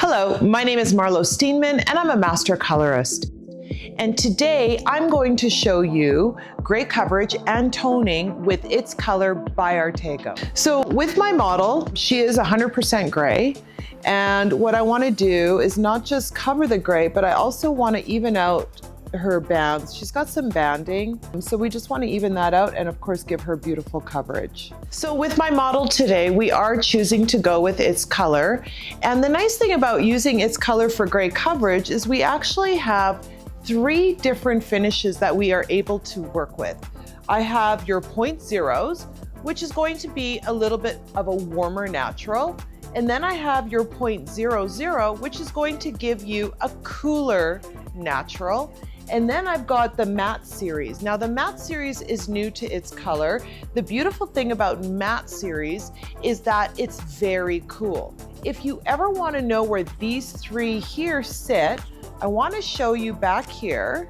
Hello, my name is Marlo Steenman and I'm a master colorist. And today I'm going to show you gray coverage and toning with It's Color by Artego. So with my model, she is 100% gray. And what I want to do is not just cover the gray, but I also want to even out her bands. She's got some banding, so we just want to even that out and of course give her beautiful coverage. So with my model today, we are choosing to go with It's Color. And the nice thing about using It's Color for gray coverage is we actually have 3 different finishes that we are able to work with. I have your 0.0s, which is going to be a little bit of a warmer natural. And then I have your 0.00, which is going to give you a cooler natural. And then I've got the matte series. Now the matte series is new to It's Color. The beautiful thing about matte series is that it's very cool. If you ever want to know where these 3 here sit, I want to show you back here.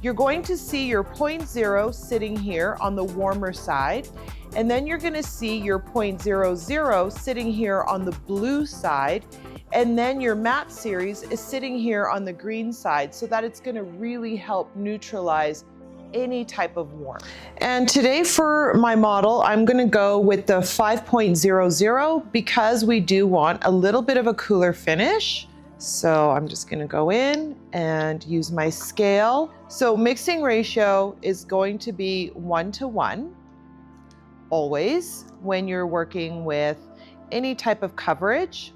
You're going to see your 0.0 sitting here on the warmer side. And then you're going to see your 0.00 sitting here on the blue side. And then your matte series is sitting here on the green side, so that it's going to really help neutralize any type of warmth. And today for my model, I'm going to go with the 5.00 because we do want a little bit of a cooler finish. So I'm just going to go in and use my scale. So mixing ratio is going to be 1:1 always when you're working with any type of coverage.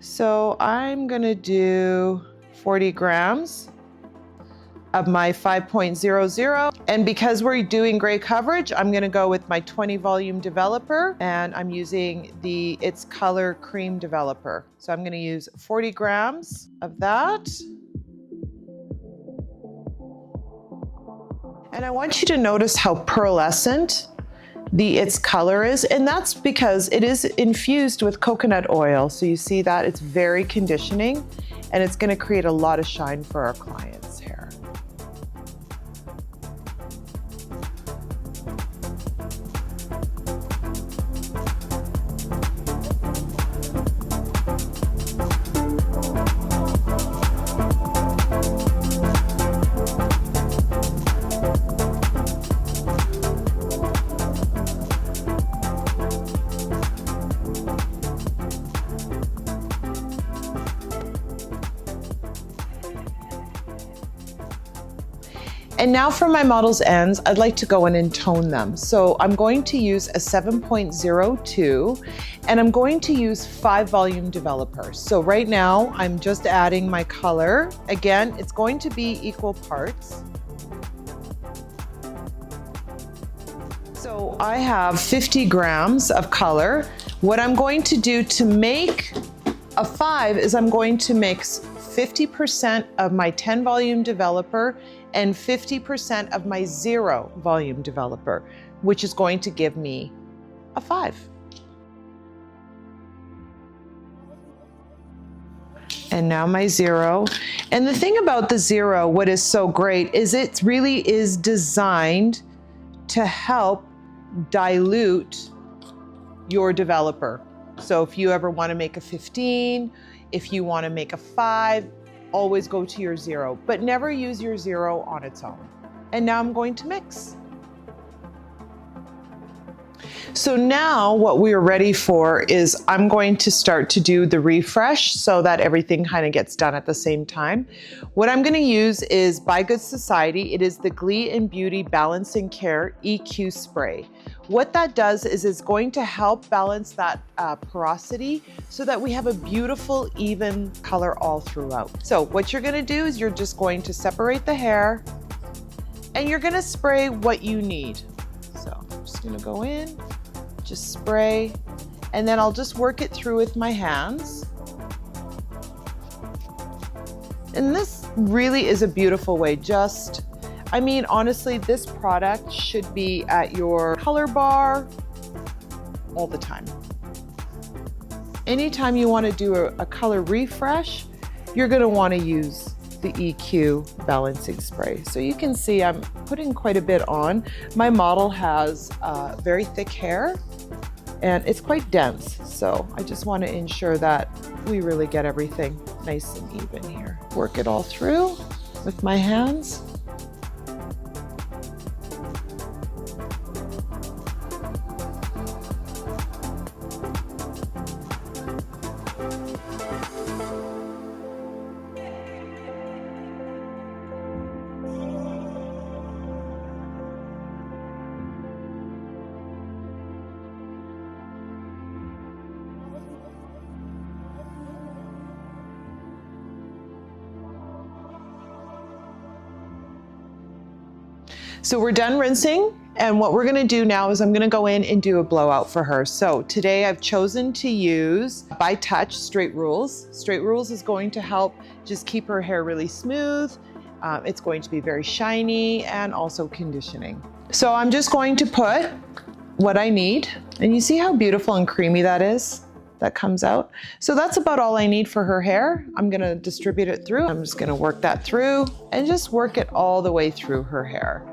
So I'm gonna do 40 grams of my 5.00. And because we're doing gray coverage, I'm gonna go with my 20 volume developer, and I'm using the It's Color cream developer. So I'm gonna use 40 grams of that. And I want you to notice how pearlescent the It's Color is, and that's because it is infused with coconut oil. So you see that it's very conditioning and it's going to create a lot of shine for our clients' hair. And now for my model's ends, I'd like to go in and tone them. So I'm going to use a 7.02 and I'm going to use 5 volume developers. So right now I'm just adding my color. Again, it's going to be equal parts. So I have 50 grams of color. What I'm going to do to make a 5 is I'm going to mix 50% of my 10 volume developer and 50% of my 0 volume developer, which is going to give me a 5. And now my 0. And the thing about the 0, what is so great is it really is designed to help dilute your developer. So if you ever want to make a 15, if you want to make a 5, always go to your 0, but never use your 0 on its own. And now I'm going to mix. So now what we are ready for is I'm going to start to do the refresh so that everything kind of gets done at the same time. What I'm going to use is by Good Society. It is the Glee and Beauty Balance and Care EQ Spray. What that does is it's going to help balance that porosity so that we have a beautiful, even color all throughout. So what you're going to do is you're just going to separate the hair and you're going to spray what you need. So I'm just going to go in, just spray, and then I'll just work it through with my hands. And this really is a beautiful way. I mean, honestly, this product should be at your color bar all the time. Anytime you want to do a color refresh, you're going to want to use the EQ balancing spray. So you can see I'm putting quite a bit on. My model has very thick hair, and it's quite dense. So I just want to ensure that we really get everything nice and even here. Work it all through with my hands. So we're done rinsing, and what we're gonna do now is I'm gonna go in and do a blowout for her. So today I've chosen to use, by touch, Straight Rules. Straight Rules is going to help just keep her hair really smooth. It's going to be very shiny and also conditioning. So I'm just going to put what I need, and you see how beautiful and creamy that is? That comes out. So that's about all I need for her hair. I'm gonna distribute it through. I'm just gonna work that through and just work it all the way through her hair.